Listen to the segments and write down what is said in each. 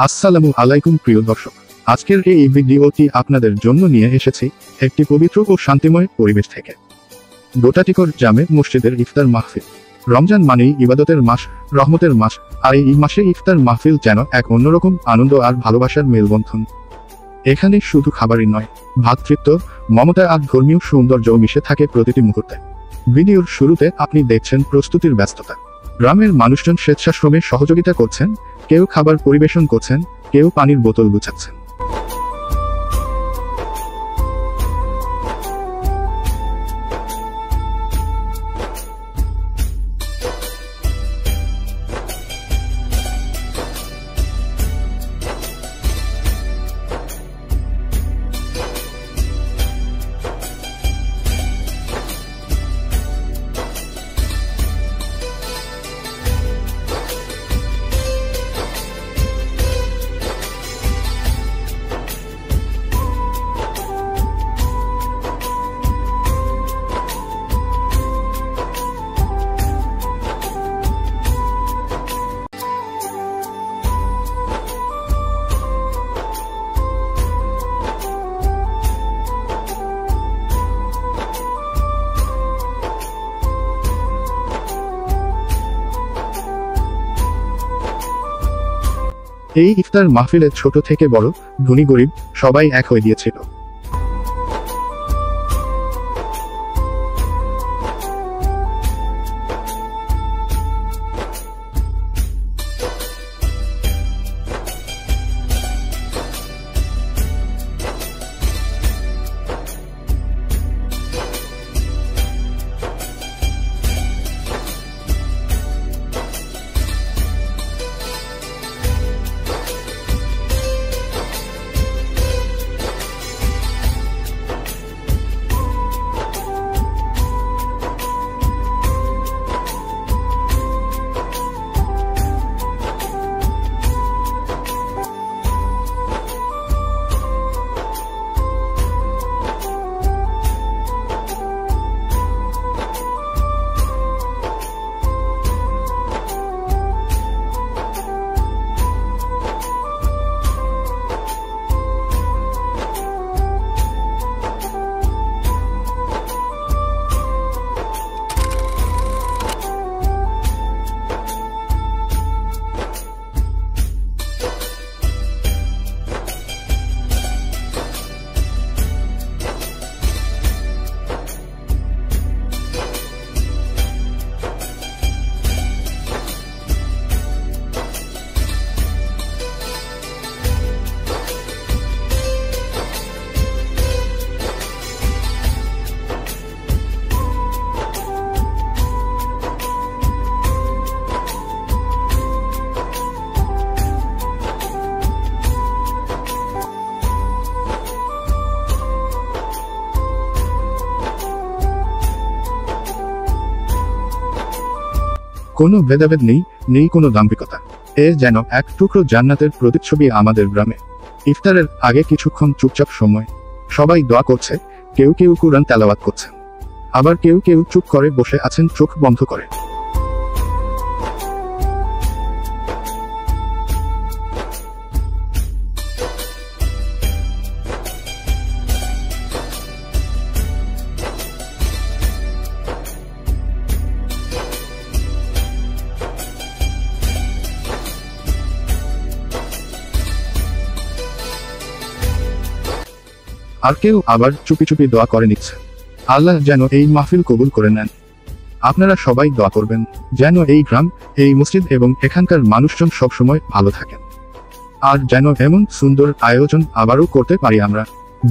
আসসালামু আলাইকুম প্রিয় দর্শক, আজকের এই ভিডিওটি আপনাদের জন্য নিয়ে এসেছি একটি পবিত্র ও শান্তিময় পরিবেশ থেকে। গোটাটিকর জামে মসজিদের ইফতার মাহফিল। রমজান মানেই ইবাদতের মাস, রহমতের মাস, আর এই মাসে ইফতার মাহফিল যেন এক অন্যরকম আনন্দ আর ভালোবাসার মেলবন্ধন। এখানে শুধু খাবারই নয়, ভ্রাতৃত্ব, মমতা আর ধর্মীয় সৌন্দর্য মিশে থাকে প্রতিটি মুহূর্তে। ভিডিওর শুরুতে আপনি দেখছেন প্রস্তুতির ব্যস্ততা। গ্রামের মানুষজন স্বেচ্ছাশ্রমে সহযোগিতা করছেন, কেউ খাবার পরিবেশন করছেন, কেউ পানির বোতল গুছাচ্ছেন। এই ইফতার মাহফিলে ছোট থেকে বড়, ধনী গরিব সবাই এক হয়ে গিয়েছিল। কোনো ভেদাভেদ নেই, নেই কোনো দাম্ভিকতা। এ যেন এক টুকরো জান্নাতের প্রতিচ্ছবি আমাদের গ্রামে। ইফতারের আগে কিছুক্ষণ চুপচাপ সময়, সবাই দোয়া করছে, কেউ কেউ কুরআন তেলাওয়াত করছেন, আবার কেউ কেউ চুপ করে বসে আছেন চোখ বন্ধ করে। আর কেউ আবার চুপি চুপি দোয়া করে নিচ্ছে, আল্লাহ যেন এই মাহফিল কবুল করে নেন। আপনারা সবাই দোয়া করবেন যেন এই গ্রাম, এই মসজিদ এবং এখানকার মানুষজন সবসময় ভালো থাকেন, আর যেন এমন সুন্দর আয়োজন আবারও করতে পারি আমরা।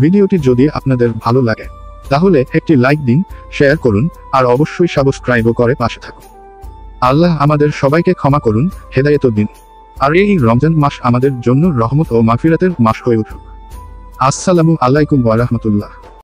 ভিডিওটি যদি আপনাদের ভালো লাগে তাহলে একটি লাইক দিন, শেয়ার করুন, আর অবশ্যই সাবস্ক্রাইবও করে পাশে থাকুন। আল্লাহ আমাদের সবাইকে ক্ষমা করুন, হেদায়েত দিন। আর এই রমজান মাস আমাদের জন্য রহমত ও মাগফিরাতের মাস হয়ে উঠুক। আসসালামু আলাইকুম ওয়া রাহমাতুল্লাহ।